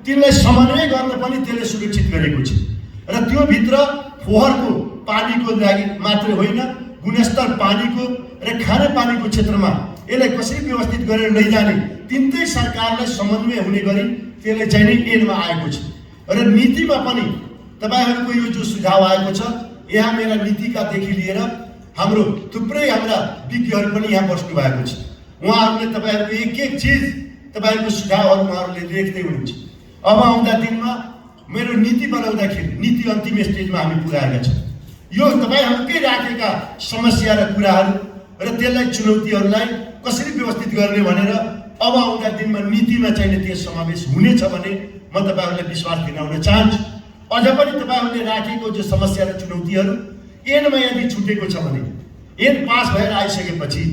तिनलाई समन्वय गर्न पनि त्यसले सुरक्षित गरेको छ। र त्यो भित्र फोहोरको पानीको लागि मात्रै होइन, गुणस्तर पानीको र खानेपानीको क्षेत्रमा यसलाई कसरी व्यवस्थित गरेर लैजाने तिनटै सरकारलाई समन्वय हुने गरी त्यसले चाहिँ नि एडमा आएको छ। र नीतिमा पनि तपाईहरुको यो जो सुझाव आएको छ, यहाँ मेरा नीतिकादेखि लिएर हाम्रो थुप्रै हाम्रा विज्ञहरू पनि यहाँ बस्नु भएको छ। उहाँहरूले तपाईहरुको एक एक चीज तपाईहरुको सुझावहरू उहाँहरूले लेख्दै हुनुहुन्छ। अब आउँदा दिनमा मेरो नीति बनाउँदाखेरि नीति अन्तिम स्टेजमा हामी पुगाएका छौँ। यो तपाईहरुकै राखेका समस्या र कुराहरू र त्यसलाई चुनौतीहरूलाई कसरी व्यवस्थित गर्ने भनेर अब आउँदा दिनमा नीतिमा चाहिँ त्यो समावेश हुनेछ भने म तपाईहरुलाई विश्वास दिलाउन चाहन्छु। अझ पनि तपाईहरुले राखेको जो समस्या र चुनौतीहरू ऐनमा यदि छुटेको छ भने ऐन पास भएर आइसकेपछि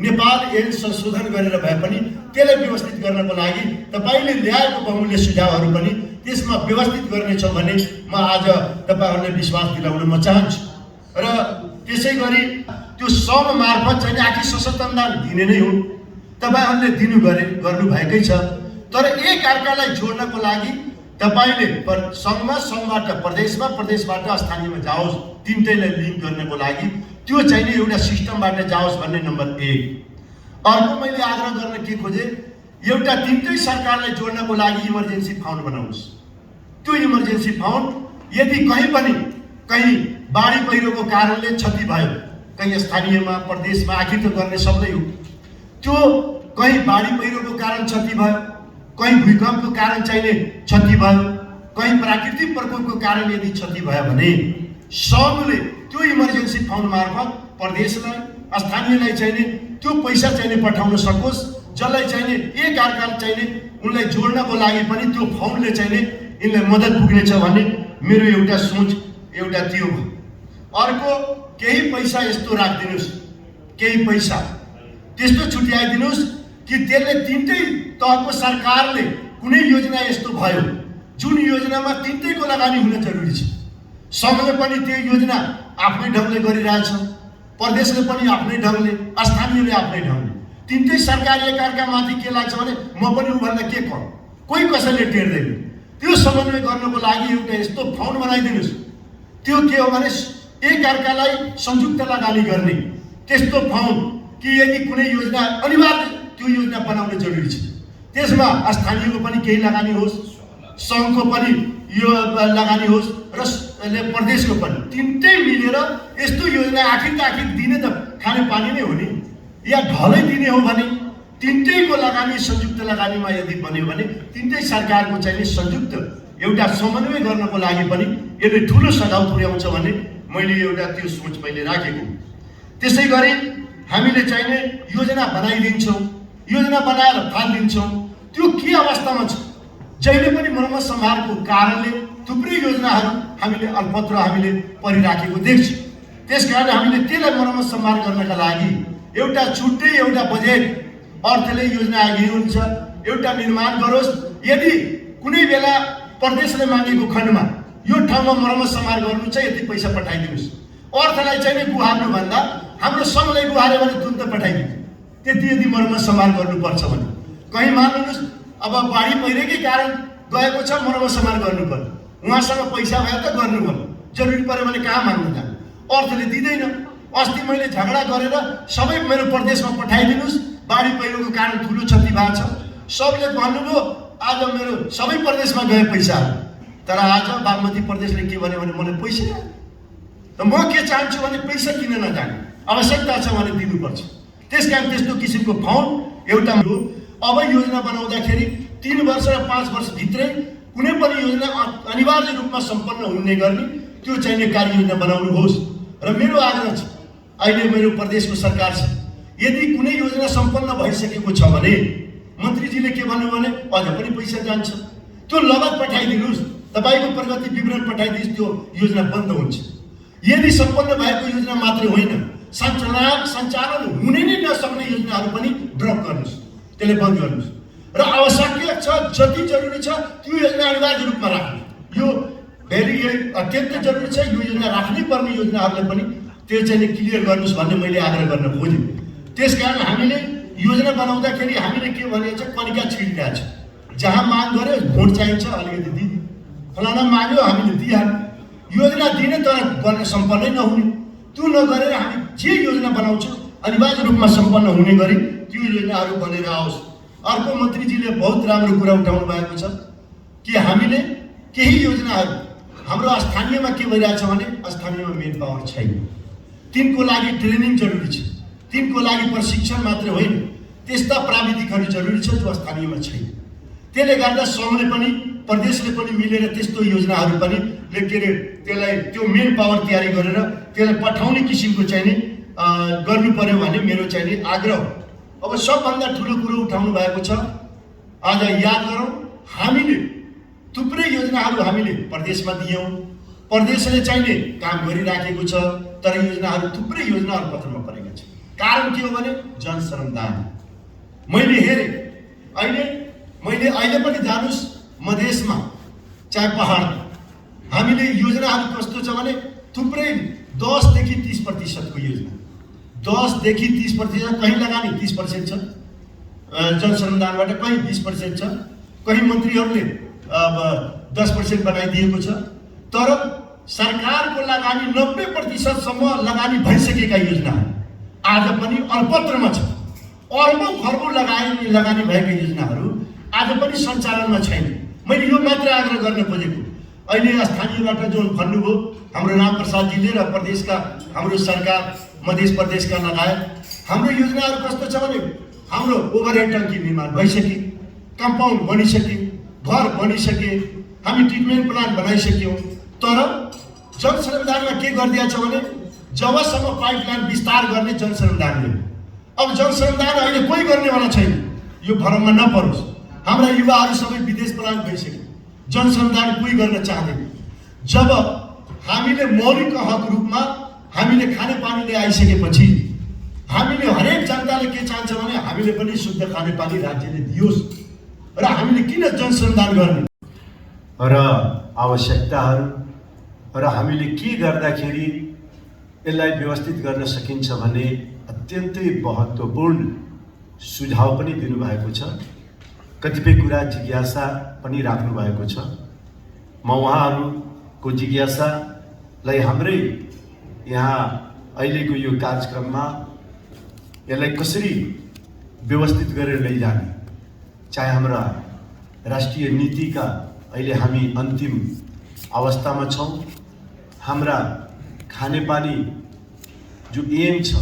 नेपाल ऐन संशोधन गरेर भए पनि त्यसलाई व्यवस्थित गर्नको लागि तपाईले ल्याएको बहुमूल्य सुझावहरू पनि त्यसमा व्यवस्थित गर्नेछौँ भने म आज तपाईहरुलाई विश्वास दिलाउन म चाहन्छु। र त्यसै गरी त्यो सम मार्फत चाहिँ आखिर सशक्त अनुदान दिने नै हो, तपाईहरुले गर्नु भएकै छ। तर एक अर्कालाई जोड्नको लागि तपाईले संघमा, संघबाट प्रदेशमा, प्रदेशबाट स्थानीयमा जाओस्, तिनटैलाई लिङ्क गर्नको लागि त्यो चाहिँ नि एउटा सिस्टमबाट जाओस् भन्ने नम्बर 1। अर्को मैले आग्रह गर्न के खोजे, एउटा तिनटै सरकारलाई जोड्नको लागि इमर्जेन्सी फाउन्ड बनाउनुहोस्। त्यो इमर्जेन्सी फाउन्ड यदि कहीँ बाढी पहिरोको कारणले क्षति भयो, कहीँ स्थानीयमा, प्रदेशमा, आखिर त गर्ने सबैले हो, त्यो कहीँ बाढी पहिरोको कारण क्षति भयो, कहीँ भूकम्पको कारण चाहिने क्षति भयो, कहीँ प्राकृतिक प्रकोपको कारण यदि क्षति भयो भने सबले त्यो इमर्जेन्सी फाउन्ड मार्फत प्रदेशलाई, स्थानीयलाई चाहिने त्यो पैसा चाहिने पठाउन सकोस्, जसलाई चाहिने एक अर्कालाई चाहिने उनलाई जोड्नको लागि पनि त्यो फाउन्डले चाहिने यिनलाई मद्दत पुग्नेछ भन्ने मेरो एउटा सोच एउटा त्यो हो। अर्को केही पैसा यस्तो राखिदिनुस्, केही पैसा त्यस्तो छुट्याइदिनुस् कि त्यसले तिनटै तहको सरकारले कुनै योजना यस्तो भयो जुन योजनामा तिनटैको लगानी हुन जरुरी छ। संघले पनि त्यो योजना आफ्नै ढङ्गले गरिरहेछ, प्रदेशले पनि आफ्नै ढङ्गले, स्थानीयले आफ्नै ढङ्गले, तिनटै सरकार एक अर्कामाथि के लाग्छ भने म पनि उभन्दा के कम, कोही कसैले टेर्दैन। त्यो समन्वय गर्नको लागि एउटा यस्तो फाउन्ड बनाइदिनुस्। त्यो के हो भने एक अर्कालाई संयुक्त लगानी गर्ने त्यस्तो फाउन्ड कि यदि कुनै योजना अनिवार्य त्यो योजना बनाउन जरुरी छ, त्यसमा स्थानीयको पनि केही लगानी होस्, संघको पनि यो लगानी होस् र प्रदेशको पनि, तिनटै मिलेर यस्तो योजना आखिर दिने त खाने पानी नै हो नि, या ढलै दिने हो भने तिनटैको लगानी संयुक्त लगानीमा यदि बन्यो भने तिनटै सरकारको चाहिँ संयुक्त एउटा समन्वय गर्नको लागि पनि यसले ठुलो सघाउ पुर्याउँछ भन्ने मैले एउटा त्यो सोच मैले राखेको। त्यसै गरी हामीले चाहिने योजना बनाइदिन्छौँ, योजना बनाएर थालिदिन्छौँ, त्यो के अवस्थामा छ? जहिले पनि मर्मत सम्हारको कारणले थुप्रै योजनाहरू हामीले अल्पत्र हामीले परिराखेको देख्छौँ। त्यसकारण हामीले त्यसलाई मर्मत सम्हार गर्नका लागि एउटा छुट्टै एउटा बजेट अर्थले योजना अघि हुन्छ, एउटा निर्माण गरोस्। यदि कुनै बेला प्रदेशले मागेको खण्डमा यो ठाउँमा मर्मत सम्हार गर्नु छ, यति पैसा पठाइदिनुहोस्, अर्थलाई चाहिँ गुहार्नु भन्दा हाम्रो संघलाई गुहार्यो भने तुरन्त पठाइदिन्छ। त्यति यदि मर्मत सम्हार गर्नुपर्छ भने कहीँ मान्नुहोस् अब बाढी पहिरोकै कारण गएको छ, मर्मत सम्हार गर्नु पर्यो, उहाँसँग पैसा भयो त गर्नु पर्यो, जरुरी पर्यो भने कहाँ माग्नु जानु, अर्थले दिँदैन। अस्ति मैले झगडा गरेर सबै मेरो प्रदेशमा पठाइदिनुहोस्, बाढी पहिरोको कारण ठुलो क्षति भएको छ, सबले भन्नुभयो आज मेरो सबै प्रदेशमा गए पैसाहरू। तर आज बागमती प्रदेशले के भन्यो भने मलाई पैसा आयो। त म के चाहन्छु भने पैसा किन नजाने, आवश्यकता छ भने दिनुपर्छ। त्यसकारण त्यस्तो किसिमको फाउन्ड एउटा हो। अब योजना बनाउँदाखेरि 3 वर्ष र 5 वर्ष भित्रै कुनै पनि योजना अनिवार्य रूपमा सम्पन्न हुने गर्ने त्यो चाहिने कार्ययोजना बनाउनुहोस्। र मेरो आग्रह छ, अहिले मेरो प्रदेशको सरकार छ, यदि कुनै योजना सम्पन्न भइसकेको छ भने मन्त्रीजीले के भन्नु भने अझ पनि पैसा जान्छ, त्यो लगत पठाइदिनुहोस्, तपाईको प्रगति विवरण पठाइदिनुहोस्, त्यो योजना बन्द हुन्छ। यदि सम्पन्न भएको योजना मात्रै होइन, सञ्चालन हुनै नै नसक्ने योजनाहरू पनि ड्रप गर्नुहोस्, त्यसले बन्द गर्नुहोस्। र आवश्यक छ, जति जरुरी छ त्यो योजना अनिवार्य रूपमा राख्नु, यो अत्यन्त जरुरी छ, यो योजना राख्नै पर्ने योजनाहरूलाई पनि त्यो चाहिँ क्लियर गर्नुहोस् भन्ने मैले आग्रह गर्न खोजेँ। त्यसकारण हामीले योजना बनाउँदाखेरि हामीले के भनेको छ, कनिका छिडिरहेको छ, जहाँ माग गर्यो भोट चाहिन्छ अलिकति दिदी, फलाना माग्यो हामीले दिइहाल्यो। योजना दिने तर गर्न सम्पन्नै नहुने, त्यो नगरेर हामी जे योजना बनाउँछौँ अनिवार्य रूपमा सम्पन्न हुने गरी त्यो योजनाहरू बनेर आओस्। अर्को मन्त्रीजीले बहुत राम्रो कुरा उठाउनु भएको छ कि हामीले केही योजनाहरू हाम्रो स्थानीयमा के भइरहेछ भने स्थानीयमा मेन पावर छैन, तिनको लागि ट्रेनिङ जरुरी छ, तिनको लागि प्रशिक्षण मात्र होइन, त्यस्ता प्राविधिकहरू जरुरी छ जो स्थानीयमा छैन। त्यसले गर्दा सङ्घले पनि प्रदेशले पनि मिलेर त्यस्तो योजनाहरू पनि के अरे त्यसलाई त्यो मेन पावर तयारी गरेर त्यसलाई पठाउने किसिमको चाहिँ नि गर्नु पर्यो भन्ने मेरो चाहिँ नि आग्रह। अब सबभन्दा ठुलो कुरो उठाउनु भएको छ, आज याद गरौँ हामीले थुप्रै योजनाहरू हामीले प्रदेशमा दियौँ, प्रदेशले चाहिने काम गरिराखेको छ, तर योजनाहरू थुप्रै योजनाहरू पत्रमा परेका छन्। कारण के हो भने जनश्रमदान। मैले हेरेँ अहिले पनि जानुस् मधेसमा चाहे पहाड, हामीले योजनाहरू कस्तो छ भने थुप्रै 10 देखि 30% को योजना, 10 देखि 30%, कहीँ लगानी 30% छ जनश्रमदानबाट, कहीँ 20% छ, कहीँ मन्त्रीहरूले अब 10% बनाइदिएको छ। तर सरकारको लगानी 90%सम्म लगानी भइसकेका योजनाहरू आज पनि अलपत्रमा छ। अर्बौं खर्बौं लगानी भएका योजनाहरू आज पनि सञ्चालनमा छैन। मैले यो मात्र आग्रह गर्न खोजेको, अहिले स्थानीयबाट जो भन्नुभयो हाम्रो रामप्रसादजीले र प्रदेशका हाम्रो सरकार मध्य प्रदेशका लगायत हाम्रो योजनाहरू कस्तो छ भने हाम्रो ओभरहेड टङ्की निर्माण भइसके, कम्पाउन्ड बनिसके, घर बनिसके, हामी ट्रिटमेन्ट प्लान्ट बनाइसक्यौँ। तर जनश्रमदानमा के गरिदिएछ भने जबसम्म पाइपलाइन विस्तार गर्ने जनश्रमदानले, अब जनश्रमदान अहिले कोही गर्नेवाला छैन। यो भ्रममा नपरोस्, हाम्रा युवाहरू सबै विदेश पलायन भइसके, जनश्रमदान कोही गर्न चाहँदैन। जब हामीले मौलिक हक रूपमा हामीले खानेपानी ल्याइसकेपछि हामीले हरेक जनताले के चाहन्छ भने हामीले पनि शुद्ध खानेपानी राज्यले दियोस् र हामीले किन जनश्रमदान गर्ने र आवश्यकताहरू र हामीले के गर्दाखेरि यसलाई व्यवस्थित गर्न सकिन्छ भन्ने अत्यन्तै महत्त्वपूर्ण सुझाव पनि दिनुभएको छ। कतिपय कुरा जिज्ञासा पनि राख्नु भएको छ। म उहाँहरूको जिज्ञासालाई हाम्रै यहाँ अहिलेको यो कार्यक्रममा यसलाई कसरी व्यवस्थित गरेर लैजाने, चाहे हाम्रा राष्ट्रिय नीतिका अहिले हामी अन्तिम अवस्थामा छौँ, हाम्रा खानेपानी जो एम छ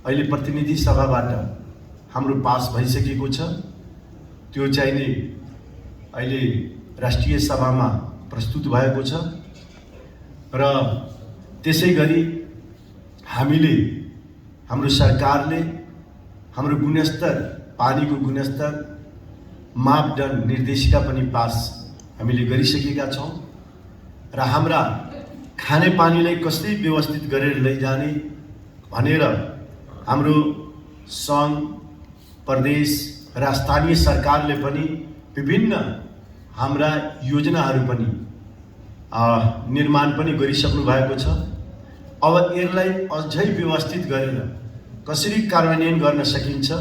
अहिले प्रतिनिधि सभाबाट हाम्रो पास भइसकेको छ, त्यो चाहिने अहिले राष्ट्रिय सभामा प्रस्तुत भएको छ र त्यसै गरी हामीले हाम्रो सरकारले हाम्रो गुणस्तर, पानीको गुणस्तर मापदण्ड निर्देशिका पनि पास हामीले गरिसकेका छौँ र हाम्रा खानेपानीलाई कसरी व्यवस्थित गरेर लैजाने भनेर हाम्रो सङ्घ, प्रदेश र स्थानीय सरकारले पनि विभिन्न हाम्रा योजनाहरू पनि निर्माण पनि गरिसक्नु भएको छ। अब यसलाई अझै व्यवस्थित गरेर कसरी कार्यान्वयन गर्न सकिन्छ,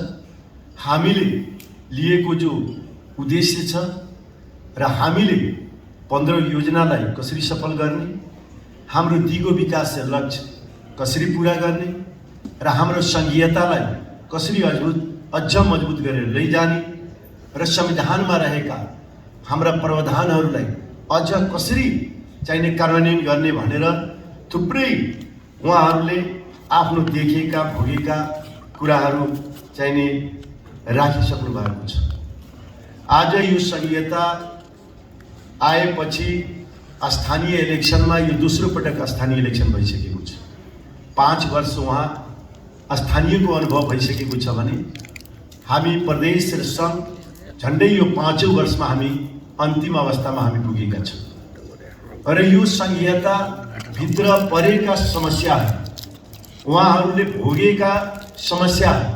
हामीले लिएको जो उद्देश्य छ र हामीले 15 योजनालाई कसरी सफल गर्ने, हाम्रो दिगो विकास लक्ष्य कसरी पूरा गर्ने र हाम्रो सङ्घीयतालाई कसरी अझ मजबुत गरेर लैजाने र संविधानमा रहेका हाम्रा प्रावधानहरूलाई अझ कसरी चाहिने कार्यान्वयन गर्ने भनेर थुप्रै उहाँहरूले आफ्नो देखेका भोगेका कुराहरू चाहिने राखिसक्नु भएको छ। आज यो सङ्घीयता आएपछि स्थानीय इलेक्सनमा यो दोस्रो पटक स्थानीय इलेक्सन भइसकेको छ। 5 वर्ष उहाँ स्थानीयको अनुभव भइसकेको छ भने हामी प्रदेश र सङ्घ झन्डै यो 5औं वर्षमा हामी अन्तिम अवस्थामा हामी पुगेका छौँ र यो सङ्घीयता भित्र परेका समस्याहरू, उहाँहरूले भोगेका समस्याहरू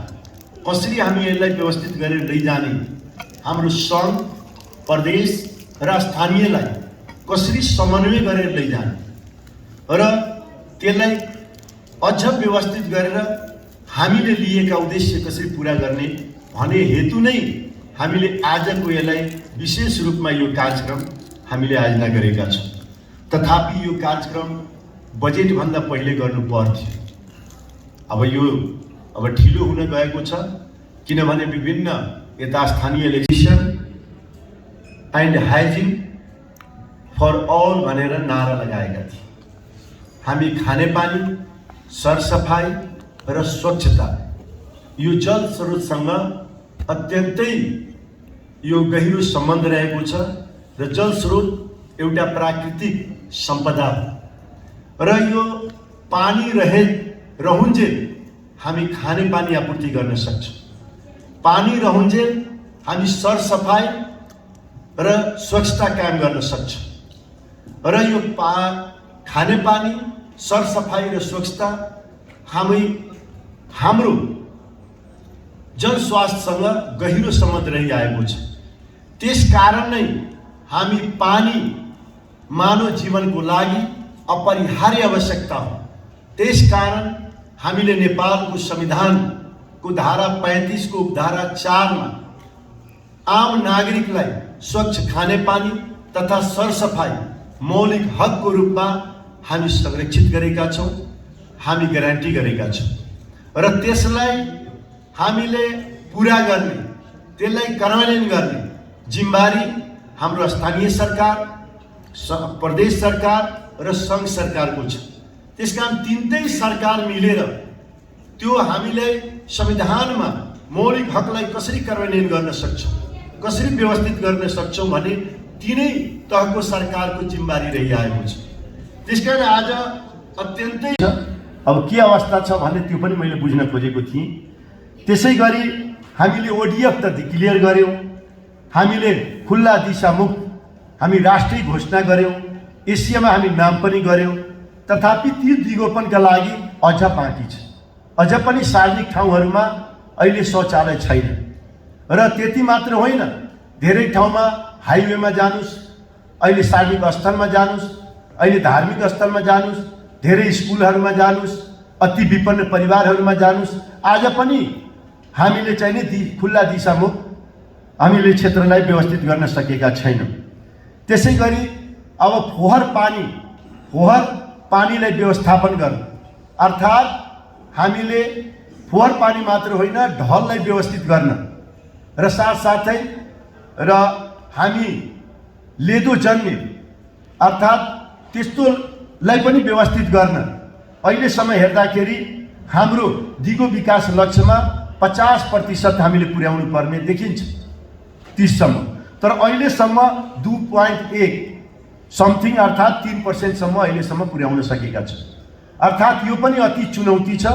कसरी हामी यसलाई व्यवस्थित गरेर लैजाने, हाम्रो सङ्घ, प्रदेश र स्थानीयलाई कसरी समन्वय गरेर लैजाने र त्यसलाई अझ व्यवस्थित गरेर हामीले लिएका उद्देश्य कसरी पूरा गर्ने भन्ने हेतु नै हामीले आजको यसलाई विशेष रूपमा यो कार्यक्रम हामीले आयोजना गरेका छौँ। तथापि यो कार्यक्रम बजेटभन्दा पहिले गर्नु पर्थ्यो। अब ढिलो हुन गएको छ, किनभने विभिन्न यता स्थानीय election and hygiene for all भनेर नारा लगाएका थिए। हामी खानेपानी, सरसफाइ र स्वच्छता यो जल स्रोतसँग अत्यन्तै यो गहिरो सम्बन्ध रहेको छ र जल स्रोत एउटा प्राकृतिक सम्पदा हो र यो पानी रहन्जेल हामी खानेपानी आपूर्ति गर्न सक्छौँ। पानी रहन्जेल हामी सरसफाइ र स्वच्छता कायम गर्न सक्छौँ र यो खानेपानी, सरसफाइ र स्वच्छता हाम्रो जनस्वास्थ्यसँग गहिरो सम्बन्ध रहिआएको छ। त्यसकारण नै हामी पानी मानव जीवनको लागि अपरिहार्य आवश्यकता हो। त्यसकारण हामीले नेपालको संविधानको धारा 35 को धारा 4 मा आम नागरिकलाई स्वच्छ खानेपानी तथा सरसफाइ मौलिक हकको रूपमा हामी संरक्षित गरेका छौँ, हामी ग्यारेन्टी गरेका छौँ र त्यसलाई हामीले पुरा गर्ने, त्यसलाई कार्यान्वयन गर्ने जिम्मेवारी हाम्रो स्थानीय सरकार, प्रदेश सरकार र सङ्घ सरकारको छ। त्यसकारण तीनटै सरकार मिलेर त्यो हामीले संविधानमा मौलिक हकलाई कसरी कार्यान्वयन गर्न सक्छौँ, कसरी व्यवस्थित गर्न सक्छौँ भने तीनै तहको सरकारको जिम्मेवारी रहिआएको छ। त्यसकारण आज अत्यन्तै अब के अवस्था छ भने त्यो पनि मैले बुझ्न खोजेको थिएँ। त्यसै गरी हामीले ओडिएफ त डिक्लेयर गऱ्यौँ, हामीले खुल्ला दिशामुक्त हामी राष्ट्रिय घोषणा गऱ्यौँ, एसियामा हामी नाम पनि गऱ्यौँ। तथापि ती दिगोपनका लागि अझ बाँकी छ। अझ पनि सार्वजनिक ठाउँहरूमा अहिले शौचालय छैन र त्यति मात्र होइन, धेरै ठाउँमा हाइवेमा जानुस्, अहिले सार्वजनिक स्थलमा जानुस्, अहिले धार्मिक स्थलमा जानुस्, धेरै स्कुलहरूमा जानुस्, अति विपन्न परिवारहरूमा जानुस्, आज पनि हामीले चाहिँ नि खुल्ला दिशामुक्त हामीले क्षेत्रलाई व्यवस्थित गर्न सकेका छैनौँ। त्यसै गरी अब फोहोर पानीलाई व्यवस्थापन गर्नु, अर्थात् हामीले फोहोर पानी मात्र होइन ढललाई व्यवस्थित गर्न र साथसाथै र हामी लेदो जन्ने अर्थात् त्यस्तोलाई पनि व्यवस्थित गर्न अहिलेसम्म हेर्दाखेरि हाम्रो दिगो विकास लक्ष्यमा 50% हामीले पुर्याउनु पर्ने देखिन्छ 30 सम्म, तर अहिलेसम्म 2.1 समथिङ अर्थात् 3% सम्म अहिलेसम्म पुर्याउन सकेका छौँ। अर्थात् यो पनि अति चुनौती छ।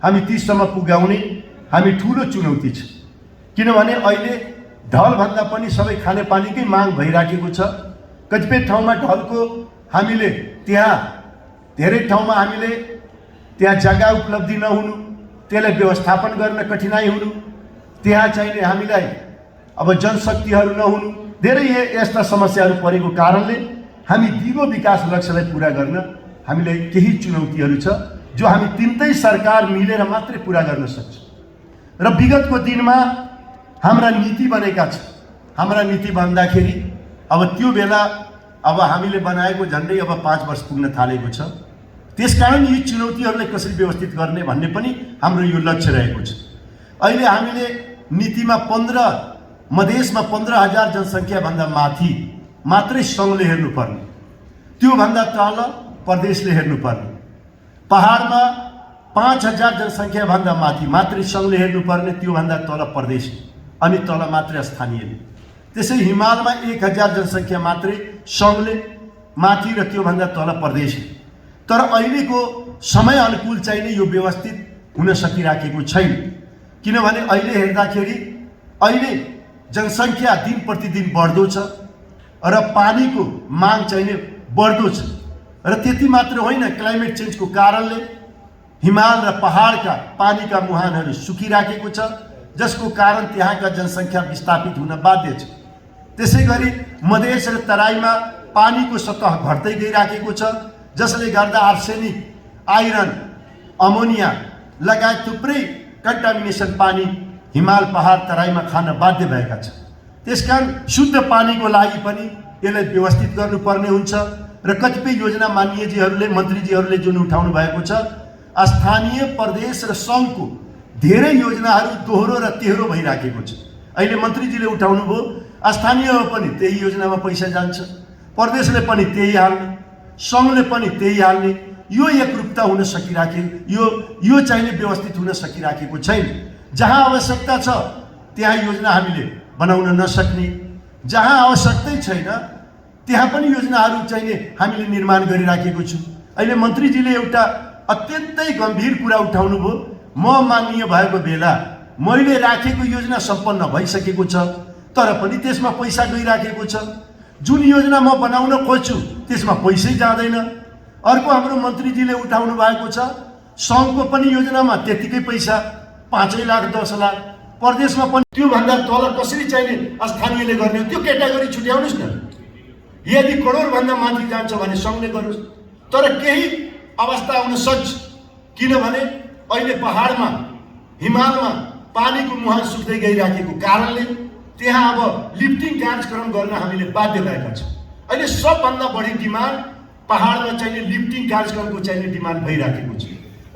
हामी 30 सम्म पुर्याउने हामी ठुलो चुनौती छ, किनभने अहिले ढलभन्दा पनि सबै खानेपानीकै माग भइराखेको छ। कतिपय ठाउँमा ढलको हामीले त्यहाँ धेरै ठाउँमा हामीले त्यहाँ जग्गा उपलब्धि नहुनु, त्यसलाई व्यवस्थापन गर्न कठिनाइ हुनु, त्यहाँ चाहिने हामीलाई अब जनशक्तिहरू नहुनु, धेरै यस्ता समस्याहरू परेको कारणले हामी दिगो विकास लक्ष्यलाई पुरा गर्न हामीलाई केही चुनौतीहरू छ जो हामी तीनटै सरकार मिलेर मात्रै पुरा गर्न सक्छौँ। र विगतको दिनमा हाम्रा नीति बनेका छ। हाम्रा नीति बन्दाखेरि अब त्यो बेला अब हामीले बनाएको झन्डै अब 5 वर्ष पुग्न थालेको छ। त्यसकारण यी चुनौतीहरूलाई कसरी व्यवस्थित गर्ने भन्ने पनि हाम्रो यो लक्ष्य रहेको छ। अहिले हामीले नीतिमा मधेसमा 15,000 जनसङ्ख्याभन्दा माथि मात्रै सङ्घले हेर्नुपर्ने, त्योभन्दा तल प्रदेशले हेर्नुपर्ने, पहाडमा 5,000 जनसङ्ख्याभन्दा माथि मात्रै सङ्घले हेर्नुपर्ने, त्योभन्दा तल प्रदेश अनि तल मात्रै स्थानीयले। त्यसै हिमालमा 1,000 जनसङ्ख्या मात्रै सङ्घले माथि र त्योभन्दा तल प्रदेशले। तर अहिलेको समय अनुकूल चाहिने यो व्यवस्थित हुन सकिराखेको छैन, किनभने अहिले हेर्दाखेरि अहिले जनसङ्ख्या दिन प्रतिदिन बढ्दो छ र पानीको माग चाहिने बढ्दो छ र त्यति मात्र होइन, क्लाइमेट चेन्जको कारणले हिमाल र पहाडका पानीका मुहानहरू सुकिराखेको छ, जसको कारण त्यहाँका जनसङ्ख्या विस्थापित हुन बाध्य छ। त्यसै गरी मधेस र तराईमा पानीको सतह घट्दै गइराखेको छ, जसले गर्दा आर्सेनिक, आइरन, अमोनिया लगायत थुप्रै कन्टामिनेसन पानी हिमाल, पहाड, तराईमा खान बाध्य भएका छन्। त्यसकारण शुद्ध पानीको लागि पनि यसलाई व्यवस्थित गर्नुपर्ने हुन्छ र कतिपय योजना माननीयजीहरूले मन्त्रीजीहरूले जुन उठाउनु भएको छ, स्थानीय प्रदेश र सङ्घको धेरै योजनाहरू दोहोरो र तेह्रो भइराखेको छ। अहिले मन्त्रीजीले उठाउनु भयो, स्थानीयमा पनि त्यही योजनामा पैसा जान्छ, प्रदेशले पनि त्यही हाल्ने, सङ्घले पनि त्यही हाल्ने। यो एकरूपता हुन सकिराखे यो चाहिने व्यवस्थित हुन सकिराखेको छैन। जहाँ आवश्यकता छ त्यहाँ योजना हामीले बनाउन नसक्ने, जहाँ आवश्यकतै छैन त्यहाँ पनि योजनाहरू चाहिने हामीले निर्माण गरिराखेको छु। अहिले मन्त्रीजीले एउटा अत्यन्तै गम्भीर कुरा उठाउनु भयो। म माननीय भएको बेला मैले राखेको योजना सम्पन्न भइसकेको छ, तर पनि त्यसमा पैसा गइराखेको छ। जुन योजना म बनाउन खोज्छु त्यसमा पैसै जाँदैन। अर्को हाम्रो मन्त्रीजीले उठाउनु भएको छ, सङ्घको पनि योजनामा त्यतिकै पैसा 5 लाख 10 लाख, प्रदेशमा पनि त्योभन्दा तल कसरी चाहिने स्थानीयले गर्ने त्यो क्याटेगोरी छुट्याउनुहोस् न। यदि करोडभन्दा माथि जान्छ भने सङ्घले गरोस्, तर केही अवस्था हुन सक्छ। किनभने अहिले पहाडमा हिमालमा पानीको मुहान सुक्दै गइराखेको कारणले त्यहाँ अब लिफ्टिङ कार्यक्रम गर्न हामीले बाध्य भएका छौँ। अहिले सबभन्दा बढी डिमान्ड पहाडमा चाहिने लिफ्टिङ कार्यक्रमको चाहिने डिमान्ड भइराखेको छ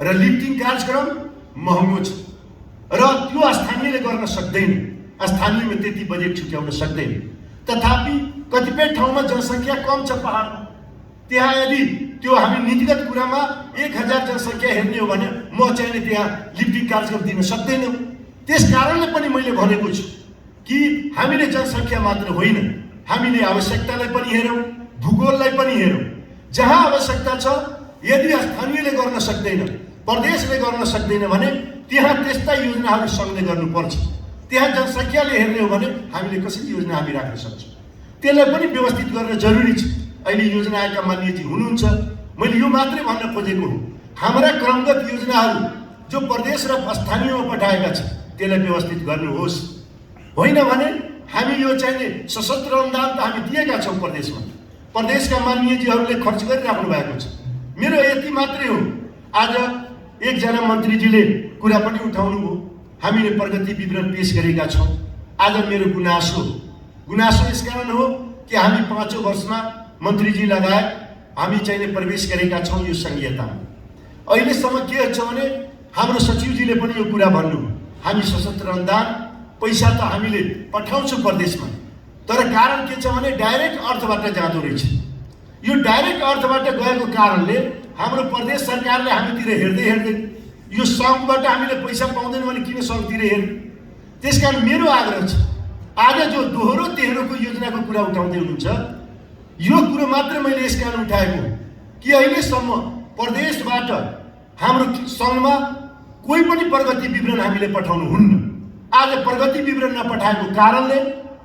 र लिफ्टिङ कार्यक्रम महँगो छ र त्यो स्थानीयले गर्न सक्दैन। स्थानीयमा त्यति बजेट छुट्याउन सक्दैन। तथापि कतिपय ठाउँमा जनसङ्ख्या कम छ पहाडमा, त्यहाँ यदि त्यो हामी नीतिगत कुरामा 1000 जनसङ्ख्या हेर्ने हो भने म चाहिने त्यहाँ लिफ्टिङ कार्यक्रम दिन सक्दैनौँ। त्यस कारणले पनि मैले भनेको छु कि हामीले जनसङ्ख्या मात्र होइन, हामीले आवश्यकतालाई पनि हेरौँ, भूगोललाई पनि हेरौँ। जहाँ आवश्यकता छ यदि स्थानीयले गर्न सक्दैन, प्रदेशले गर्न सक्दैन भने त्यहाँ त्यस्ता योजनाहरू सङ्घले गर्नुपर्छ। त्यहाँ जनसङ्ख्याले हेर्ने हो भने हामीले कसरी योजना हामी राख्न सक्छौँ, त्यसलाई पनि व्यवस्थित गर्न जरुरी छ। अहिले योजना आएका मान्यजी हुनुहुन्छ, मैले यो मात्रै भन्न खोजेको हो, हाम्रा क्रमगत योजनाहरू जो प्रदेश र स्थानीयमा पठाएका छन् त्यसलाई व्यवस्थित गर्नुहोस्। होइन भने हामी यो चाहिने सशस्त्र अनुदान त हामी दिएका छौँ प्रदेशमा, प्रदेशका माननीयजीहरूले खर्च गरिराख्नु भएको छ। मेरो यति मात्रै हो, आज एकजना मन्त्रीजीले कुरा पनि उठाउनु भयो, हामीले प्रगति विवरण पेश गरेका छौँ। आज मेरो गुनासो यसकारण हो कि हामी 5औं वर्षमा मन्त्रीजी लगायत हामी चाहिने प्रवेश गरेका छौँ यो सङ्घीयतामा। अहिलेसम्म के छ भने हाम्रो सचिवजीले पनि यो कुरा भन्नुभयो, हामी सशस्त्र अनुदान पैसा त हामीले पठाउँछौँ प्रदेशमा, तर कारण के छ भने डाइरेक्ट अर्थबाट जाँदो रहेछ। यो डाइरेक्ट अर्थबाट गएको कारणले हाम्रो प्रदेश सरकारले हामीतिर हेर्दै यो सङ्घबाट हामीले पैसा पाउँदैन भने किन सङ्घतिर हेर्ने। त्यसकारण मेरो आग्रह छ, आज जो दोहोरो तेह्रोको योजनाको कुरा उठाउँदै हुनुहुन्छ, यो कुरो मात्र मैले यस कारण उठाएको कि अहिलेसम्म प्रदेशबाट हाम्रो सङ्घमा कोही पनि प्रगति विवरण हामीले पठाउनु हुन्न। आज प्रगति विवरण नपठाएको कारणले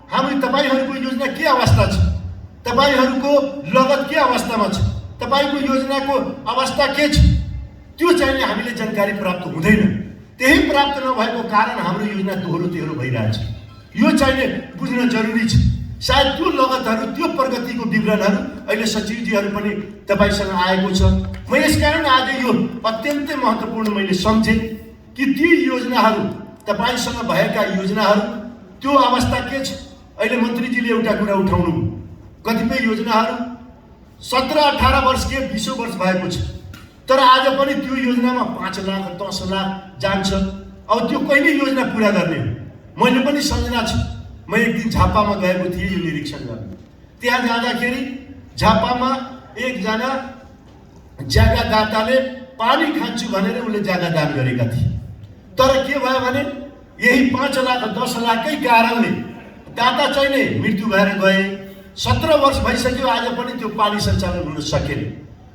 हामी तपाईँहरूको योजना के अवस्था छ, तपाईँहरूको लगत के अवस्थामा छ, तपाईँको योजनाको अवस्था के छ, त्यो चाहिने हामीले जानकारी प्राप्त हुँदैन। त्यही प्राप्त नभएको कारण हाम्रो योजना दोहोरो तेह्रो भइरहेछ। यो चाहिने बुझ्न जरुरी छ। सायद त्यो लगतहरू, त्यो प्रगतिको विवरणहरू अहिले सचिवजीहरू पनि तपाईँसँग आएको छ। म यसकारण आज यो अत्यन्तै महत्त्वपूर्ण मैले सम्झेँ कि ती योजनाहरू, तपाईँसँग भएका योजनाहरू त्यो अवस्था के छ। अहिले मन्त्रीजीले एउटा कुरा उठाउनु, कतिपय योजनाहरू 17-18 वर्ष के 20 वर्ष भएको छ, तर आज पनि त्यो योजनामा 5 लाख 10 लाख जान्छ। अब त्यो कहिले योजना पुरा गर्ने हो? मैले पनि सम्झना छु, म एक दिन झापामा गएको थिएँ यो निरीक्षण गर्न। त्यहाँ जाँदाखेरि झापामा एकजना जग्गादाताले पानी खान्छु भनेर उसले जग्गा दान गरेका थिए, तर के भयो भने यही 5 लाख 10 लाखकै कारणले दाता चाहिने मृत्यु भएर गए। 17 वर्ष भइसक्यो, आज पनि त्यो पानी सञ्चालन हुन सकेन,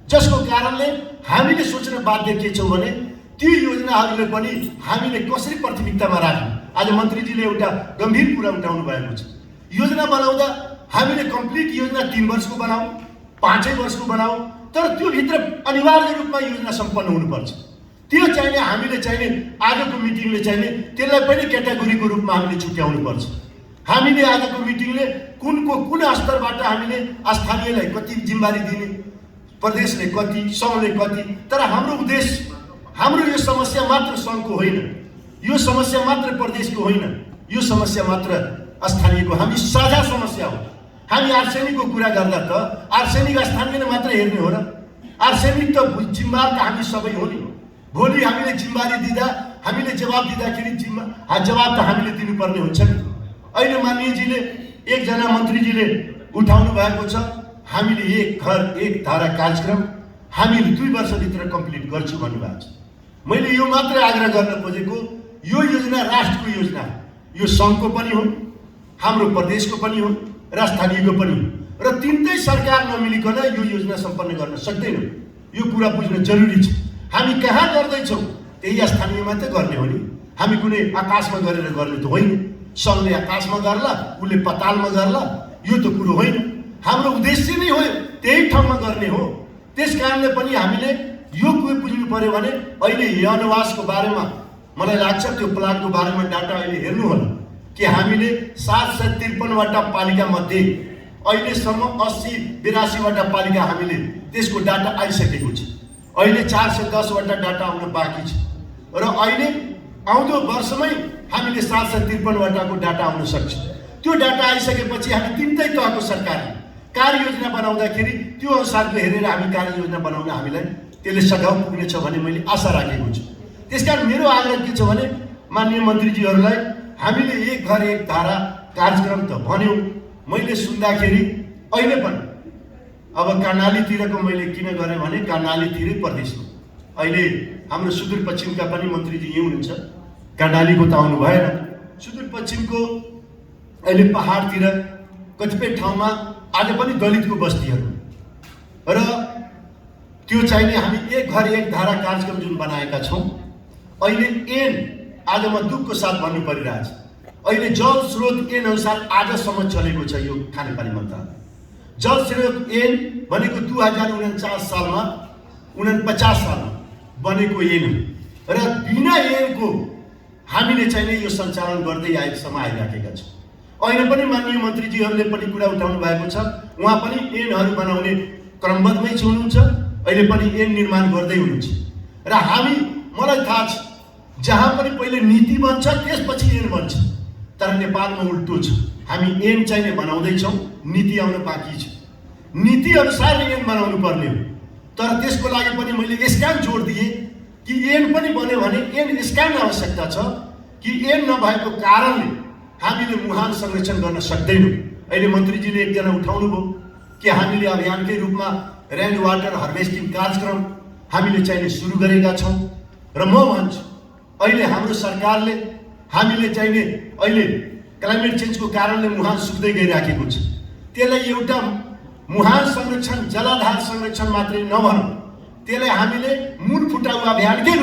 जसको कारणले हामीले सोच्न बाध्य के छौँ भने त्यो योजनाहरूले पनि हामीले कसरी प्राथमिकतामा राख्ने। आज मन्त्रीजीले एउटा गम्भीर कुरा उठाउनु भएको छ। योजना बनाउँदा हामीले कम्प्लिट योजना 3 वर्षको बनाऊ, 5 वर्षको बनाऊ, तर त्यो भित्र अनिवार्य रूपमा योजना सम्पन्न हुनुपर्छ। त्यो चाहिने हामीले चाहिने आजको मिटिङले चाहिने त्यसलाई पनि क्याटेगोरीको रूपमा हामीले छुट्याउनुपर्छ। हामीले आजको मिटिङले कुन स्तरबाट हामीले स्थानीयलाई कति जिम्मेवारी दिने, प्रदेशले कति, सङ्घले कति, तर हाम्रो उद्देश्य, हाम्रो यो समस्या मात्र सङ्घको होइन, यो समस्या मात्र प्रदेशको होइन, यो समस्या मात्र स्थानीयको हामी साझा समस्या हो। हामी आर्सेनिकको कुरा गर्दा त आर्सेनिक स्थानीयले मात्र हेर्ने हो र? आर्सेनिक त जिम्मेवार त हामी सबै हो नि। भोलि हामीले जिम्मेवारी दिँदा, हामीले जवाब दिँदाखेरि जवाब त हामीले दिनुपर्ने हुन्छ नि। अहिले माननीयजीले, एकजना मन्त्रीजीले उठाउनु भएको छ, हामीले एक घर एक धारा कार्यक्रम हामीले 2 वर्षभित्र कम्प्लिट गर्छु भन्नुभएको छ। मैले यो मात्रै आग्रह गर्न खोजेको, यो योजना राष्ट्रको योजना हो। यो सङ्घको पनि हो, हाम्रो प्रदेशको पनि हो र स्थानीयको पनि हो, र तिनटै सरकार नमिलिकन यो योजना सम्पन्न गर्न सक्दैन। यो कुरा बुझ्न जरुरी छ। हामी कहाँ गर्दैछौँ त्यही स्थानीयमा त गर्ने हो नि। हामी कुनै आकाशमा गरेर गर्ने त होइन। सङ्घले आकाशमा गर्ला, उसले पतालमा गर्ला, यो त कुरो होइन। हाम्रो उद्देश्य नै हो त्यही ठाउँमा गर्ने हो। त्यस कारणले पनि हामीले यो कुरो बुझ्नु पर्यो भने अहिले यौनवासको बारेमा मलाई लाग्छ त्यो प्लानको बारेमा डाटा अहिले हेर्नु होला कि हामीले 753वटा पालिका मध्ये अहिलेसम्म 80-82वटा पालिका हामीले त्यसको डाटा आइसकेको छ। अहिले 410वटा डाटा आउन बाँकी छ र अहिले आउँदो वर्षमै हामीले 753वटाको डाटा आउन सक्छ। त्यो डाटा आइसकेपछि हामी तिनटै तहको सरकारले कार्ययोजना बनाउँदाखेरि त्यो अनुसारको हेरेर हामी कार्ययोजना बनाउन हामीलाई त्यसले सघाउ पुग्नेछ भन्ने मैले आशा राखेको छु। त्यसकारण मेरो आग्रह के छ भने माननीय मन्त्रीजीहरूलाई हामीले एक घर एक धारा कार्यक्रम त भन्यौँ। मैले सुन्दाखेरि अहिले पनि अब कर्णालीतिरको मैले किन गरेँ भने कर्णालीतिरै प्रदेशमा अहिले हाम्रो सुदूरपश्चिमका पनि मन्त्रीजी यहीँ हुनुहुन्छ। कर्णालीको त आउनु भएन। सुदूरपश्चिमको अहिले पहाडतिर कतिपय ठाउँमा आज पनि दलितको बस्तीहरू र त्यो चाहिने हामी एक घर एक धारा कार्यक्रम जुन बनाएका छौँ। अहिले ऐन आज म दुःखको साथ भन्नु परिरहेछ, अहिले जल स्रोत ऐन अनुसार आजसम्म चलेको छ यो खानेपानी मन्त्रालय। जल स्रोत ऐन भनेको 2049 सालमा 49 सालमा बनेको ऐन हो र बिना ऐनको हामीले चाहिने यो सञ्चालन गर्दै आएकोसम्म आइराखेका छौँ। अहिले पनि माननीय मन्त्रीजीहरूले पनि कुरा उठाउनु भएको छ। उहाँ पनि ऐनहरू बनाउने क्रमबद्धमै हुनुहुन्छ। अहिले पनि ऐन निर्माण गर्दै हुनुहुन्छ र हामी, मलाई थाहा छ, जहाँ पनि पहिले नीति बन्छ त्यसपछि ऐन बन्छ। तर नेपालमा उल्टो छ। हामी ऐन चाहिने बनाउँदैछौँ, नीति आउन बाँकी छ। नीति अनुसार ऐन बनाउनु पर्ने हो। तर त्यसको लागि पनि मैले यसकारण जोड दिएँ कि ऐन पनि बन्यो भने ऐन यसकारण आवश्यकता छ कि ऐन नभएको कारणले हामीले मुहान संरक्षण गर्न सक्दैनौँ। अहिले मन्त्रीजीले एकजना उठाउनु भयो कि हामीले अभियानकै रूपमा रेन वाटर हार्भेस्टिङ कार्यक्रम हामीले चाहिने सुरु गरेका छौँ र म भन्छु अहिले हाम्रो सरकारले हामीले चाहिने अहिले क्लाइमेट चेन्जको कारणले मुहान सुक्दै गइराखेको छ। त्यसलाई एउटा मुहान संरक्षण, जलाधार संरक्षण मात्रै नभनौँ, त्यसलाई हामीले मूल फुटाउ अभियानकै